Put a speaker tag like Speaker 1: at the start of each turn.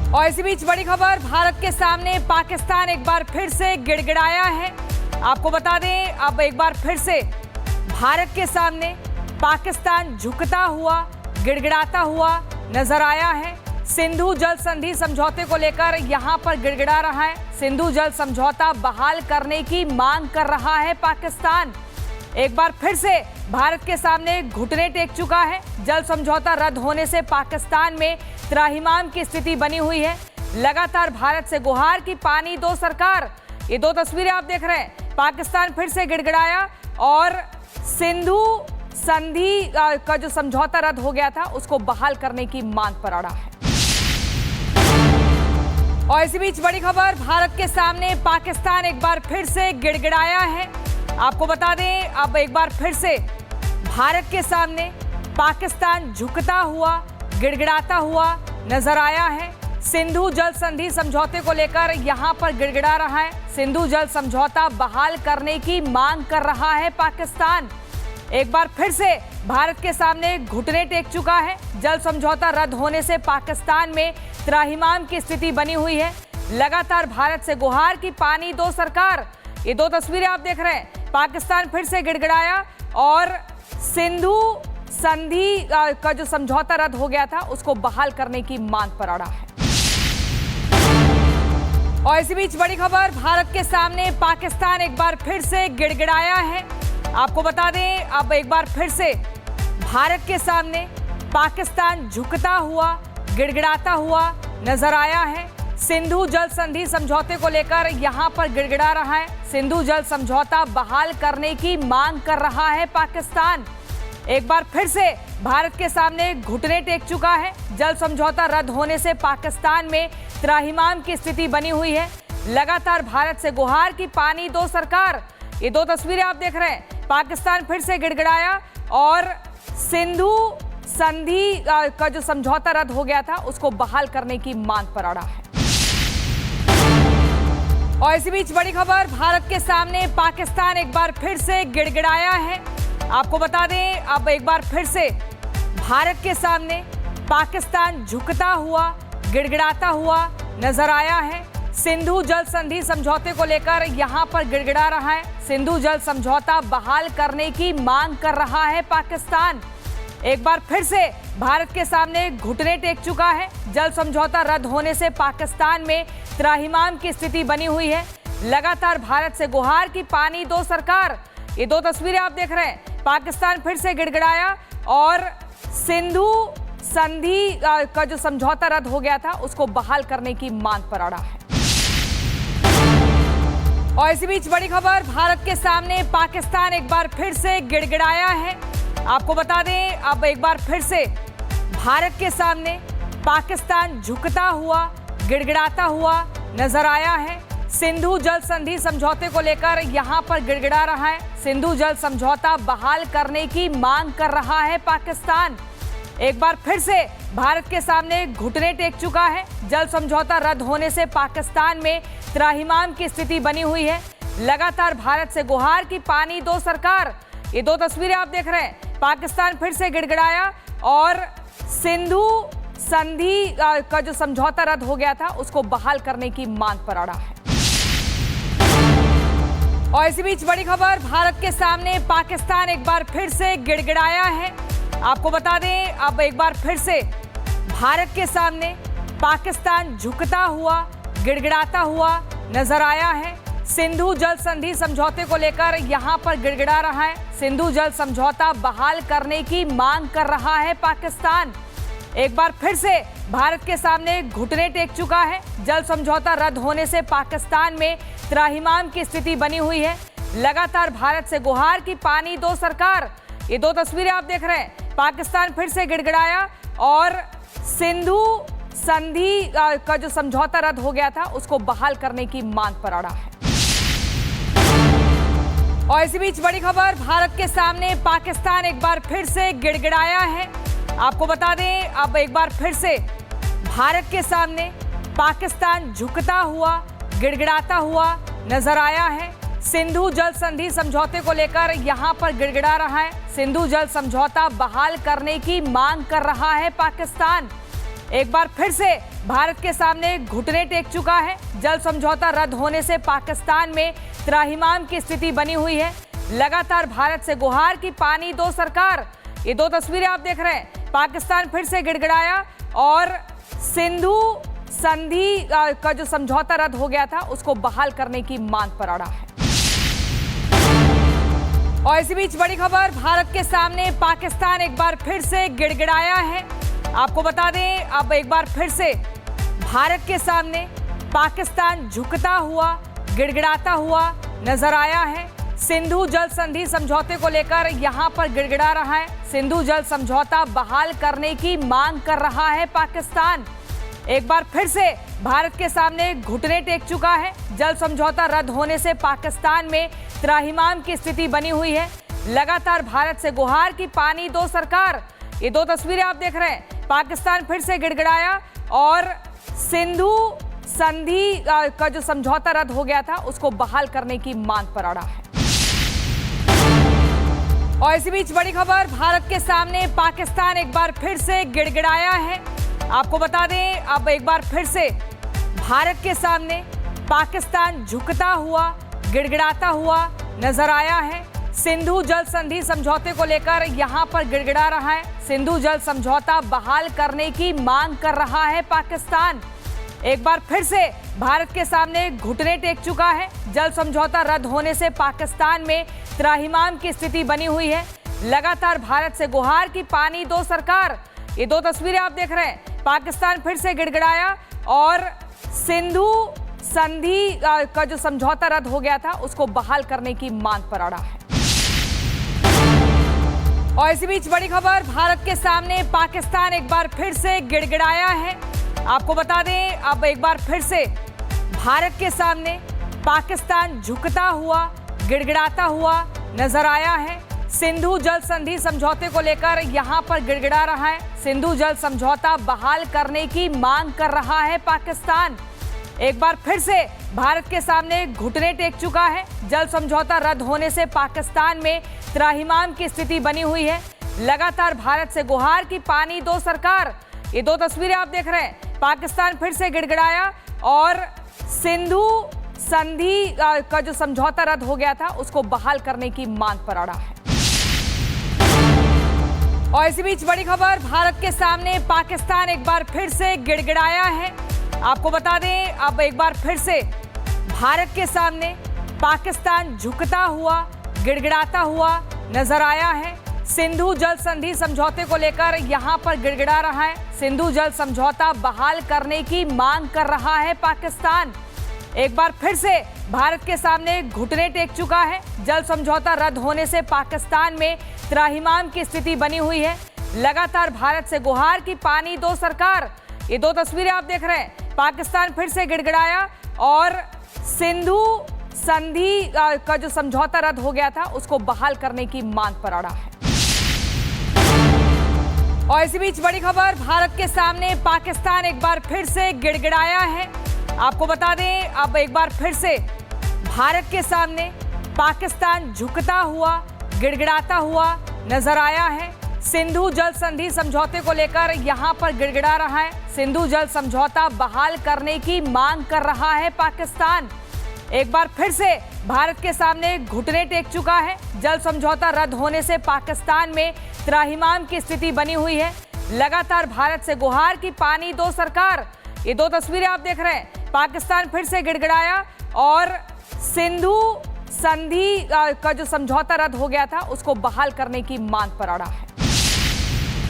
Speaker 1: और इसी बीच बड़ी खबर, भारत के सामने पाकिस्तान एक बार फिर से गिड़गिड़ाया है। आपको बता दें, अब एक बार फिर से भारत के सामने पाकिस्तान झुकता हुआ, गिड़गिड़ाता हुआ नजर आया है। सिंधु जल संधि समझौते को लेकर यहां पर गिड़गिड़ा रहा है। सिंधु जल समझौता बहाल करने की मांग कर रहा है पाकिस्तान। एक बार फिर से भारत के सामने घुटने टेक चुका है। जल समझौता रद्द होने से पाकिस्तान में त्राहिमाम की स्थिति बनी हुई है। लगातार भारत से गुहार की पानी दो सरकार। ये दो तस्वीरें आप देख रहे हैं। पाकिस्तान फिर से गिड़गिड़ाया और सिंधु संधि का जो समझौता रद्द हो गया था उसको बहाल करने की मांग पर अड़ा है। और इसी बीच बड़ी खबर, भारत के सामने पाकिस्तान एक बार फिर से गिड़गिड़ाया है। आपको बता दें, अब एक बार फिर से भारत के सामने पाकिस्तान झुकता हुआ, गिड़गिड़ाता हुआ नजर आया है। सिंधु जल संधि समझौते को लेकर यहां पर गिड़गिड़ा रहा है। सिंधु जल समझौता बहाल करने की मांग कर रहा है पाकिस्तान। एक बार फिर से भारत के सामने घुटने टेक चुका है। जल समझौता रद्द होने से पाकिस्तान में त्राहिमाम की स्थिति बनी हुई है। लगातार भारत से गुहार की पानी दो सरकार। ये दो तस्वीरें आप देख रहे हैं। पाकिस्तान फिर से गिड़गिड़ाया और सिंधु संधि का जो समझौता रद्द हो गया था उसको बहाल करने की मांग पर अड़ा है। और इसी बीच बड़ी खबर, भारत के सामने पाकिस्तान एक बार फिर से गिड़गिड़ाया है। आपको बता दें, अब एक बार फिर से भारत के सामने पाकिस्तान झुकता हुआ, गिड़गिड़ाता हुआ नजर आया है। सिंधु जल संधि समझौते को लेकर यहां पर गिड़गिड़ा रहा है। सिंधु जल समझौता बहाल करने की मांग कर रहा है पाकिस्तान। एक बार फिर से भारत के सामने घुटने टेक चुका है। जल समझौता रद्द होने से पाकिस्तान में त्राहिमाम की स्थिति बनी हुई है। लगातार भारत से गुहार की पानी दो सरकार। ये दो तस्वीरें आप देख रहे हैं। पाकिस्तान फिर से गिड़गिड़ाया और सिंधु संधि का जो समझौता रद्द हो गया था उसको बहाल करने की मांग पर अड़ा है। और इसी बीच बड़ी खबर, भारत के सामने पाकिस्तान एक बार फिर से गिड़गिड़ाया है। आपको बता दें, अब एक बार फिर से भारत के सामने पाकिस्तान झुकता हुआ, गिड़गिड़ाता हुआ नजर आया है। सिंधु जल संधि समझौते को लेकर यहां पर गिड़गिड़ा रहा है। सिंधु जल समझौता बहाल करने की मांग कर रहा है पाकिस्तान। एक बार फिर से भारत के सामने घुटने टेक चुका है। जल समझौता रद्द होने से पाकिस्तान में त्राहिमाम की स्थिति बनी हुई है। लगातार भारत से गुहार की पानी दो सरकार। ये दो तस्वीरें आप देख रहे हैं। पाकिस्तान फिर से गिड़गिड़ाया और सिंधु संधि का जो समझौता रद्द हो गया था उसको बहाल करने की मांग पर अड़ा है। और इसी बीच बड़ी खबर, भारत के सामने पाकिस्तान एक बार फिर से गिड़गिड़ाया है। आपको बता दें, अब एक बार फिर से भारत के सामने पाकिस्तान झुकता हुआ, गिड़गिड़ाता हुआ नजर आया है। सिंधु जल संधि समझौते को लेकर यहां पर गिड़गिड़ा रहा है। सिंधु जल समझौता बहाल करने की मांग कर रहा है पाकिस्तान। एक बार फिर से भारत के सामने घुटने टेक चुका है। जल समझौता रद्द होने से पाकिस्तान में त्राहिमाम की स्थिति बनी हुई है। लगातार भारत से गुहार की पानी दो सरकार। ये दो तस्वीरें आप देख रहे हैं। पाकिस्तान फिर से गिड़गिड़ाया और सिंधु संधि का जो समझौता रद्द हो गया था उसको बहाल करने की मांग पर अड़ा है। और इसी बीच बड़ी खबर, भारत के सामने पाकिस्तान एक बार फिर से गिड़गिड़ाया है। आपको बता दें, अब एक बार फिर से भारत के सामने पाकिस्तान झुकता हुआ, गिड़गिड़ाता हुआ नजर आया है। सिंधु जल संधि समझौते को लेकर यहां पर गिड़गिड़ा रहा है। सिंधु जल समझौता बहाल करने की मांग कर रहा है पाकिस्तान। एक बार फिर से भारत के सामने घुटने टेक चुका है। जल समझौता रद्द होने से पाकिस्तान में त्राहिमाम की स्थिति बनी हुई है। लगातार भारत से गुहार की पानी दो सरकार। ये दो तस्वीरें आप देख रहे हैं। पाकिस्तान फिर से गिड़गिड़ाया और सिंधु संधि का जो समझौता रद्द हो गया था उसको बहाल करने की मांग पर अड़ा है। और इसी बीच बड़ी खबर, भारत के सामने पाकिस्तान एक बार फिर से गिड़गिड़ाया है। आपको बता दें, अब एक बार फिर से भारत के सामने पाकिस्तान झुकता हुआ, गिड़गिड़ाता हुआ नजर आया है। सिंधु जल संधि समझौते को लेकर यहां पर गिड़गिड़ा रहा है। सिंधु जल समझौता बहाल करने की मांग कर रहा है पाकिस्तान। एक बार फिर से भारत के सामने घुटने टेक चुका है। जल समझौता रद्द होने से पाकिस्तान में त्राहिमाम की स्थिति बनी हुई है। लगातार भारत से गुहार की पानी दो सरकार। ये दो तस्वीरें आप देख रहे हैं। पाकिस्तान फिर से गिड़गिड़ाया और सिंधु संधि का जो समझौता रद्द हो गया था उसको बहाल करने की मांग पर अड़ा है। और इसी बीच बड़ी खबर भारत के सामने पाकिस्तान एक बार फिर से गिड़गिड़ाया है। आपको बता दें, अब एक बार फिर से भारत के सामने पाकिस्तान झुकता हुआ, गिड़गिड़ाता हुआ नजर आया है। सिंधु जल संधि समझौते को लेकर यहां पर गिड़गिड़ा रहा है। सिंधु जल समझौता बहाल करने की मांग कर रहा है पाकिस्तान। एक बार फिर से भारत के सामने घुटने टेक चुका है। जल समझौता रद्द होने से पाकिस्तान में त्राहिमाम की स्थिति बनी हुई है। लगातार भारत से गुहार की पानी दो सरकार। ये दो तस्वीरें आप देख रहे हैं। पाकिस्तान फिर से गिड़गिड़ाया और सिंधु संधि का जो समझौता रद्द हो गया था उसको बहाल करने की मांग पर अड़ा है। और इसी बीच बड़ी खबर भारत के सामने पाकिस्तान एक बार फिर से गिड़गिड़ाया है। आपको बता दें, अब एक बार फिर से भारत के सामने पाकिस्तान झुकता हुआ, गिड़गिड़ाता हुआ नजर आया है। सिंधु जल संधि समझौते को लेकर यहां पर गिड़गिड़ा रहा है। सिंधु जल समझौता बहाल करने की मांग कर रहा है पाकिस्तान। एक बार फिर से भारत के सामने घुटने टेक चुका है। जल समझौता रद्द होने से पाकिस्तान में त्राहिमाम की स्थिति बनी हुई है। लगातार भारत से गुहार की पानी दो सरकार। ये दो तस्वीरें आप देख रहे हैं। पाकिस्तान फिर से गिड़गिड़ाया और सिंधु संधि का जो समझौता रद्द हो गया था उसको बहाल करने की मांग पर अड़ा है। और इसी बीच बड़ी खबर भारत के सामने पाकिस्तान एक बार फिर से गिड़गिड़ाया है। आपको बता दें, अब एक बार फिर से भारत के सामने पाकिस्तान झुकता हुआ, गिड़गिड़ाता हुआ नजर आया है। सिंधु जल संधि समझौते को लेकर यहां पर गिड़गिड़ा रहा है। सिंधु जल समझौता बहाल करने की मांग कर रहा है पाकिस्तान। एक बार फिर से भारत के सामने घुटने टेक चुका है। जल समझौता रद्द होने से पाकिस्तान में त्राहिमाम की स्थिति बनी हुई है। लगातार भारत से गुहार की पानी दो सरकार। ये दो तस्वीरें आप देख रहे हैं। पाकिस्तान फिर से गिड़गिड़ाया और सिंधु संधि का जो समझौता रद्द हो गया था उसको बहाल करने की मांग पर अड़ा है। और इसी बीच बड़ी खबर भारत के सामने पाकिस्तान एक बार फिर से गिड़गिड़ाया है। आपको बता दें, अब एक बार फिर से भारत के सामने पाकिस्तान झुकता हुआ, गिड़गिड़ाता हुआ नजर आया है। सिंधु जल संधि समझौते को लेकर यहां पर गिड़गिड़ा रहा है। सिंधु जल समझौता बहाल करने की मांग कर रहा है पाकिस्तान। एक बार फिर से भारत के सामने घुटने टेक चुका है। जल समझौता रद्द होने से पाकिस्तान में त्राहिमाम की स्थिति बनी हुई है। लगातार भारत से गुहार की पानी दो सरकार। ये दो तस्वीरें आप देख रहे हैं। पाकिस्तान फिर से गिड़गिड़ाया और सिंधु संधि का जो समझौता रद्द हो गया था उसको बहाल करने की मांग पर अड़ा है। और इसी बीच बड़ी खबर भारत के सामने पाकिस्तान एक बार फिर से गिड़गिड़ाया है। आपको बता दें, अब एक बार फिर से भारत के सामने पाकिस्तान झुकता हुआ, गिड़गिड़ाता हुआ नजर आया है। सिंधु जल संधि समझौते को लेकर यहां पर गिड़गिड़ा रहा है। सिंधु जल समझौता बहाल करने की मांग कर रहा है पाकिस्तान। एक बार फिर से भारत के सामने घुटने टेक चुका है। जल समझौता रद्द होने से पाकिस्तान में त्राहिमाम की स्थिति बनी हुई है। लगातार भारत से गुहार की पानी दो सरकार। ये दो तस्वीरें आप देख रहे हैं। पाकिस्तान फिर से गिड़गिड़ाया और सिंधु संधि का जो समझौता रद्द हो गया था उसको बहाल करने की मांग पर अड़ा है।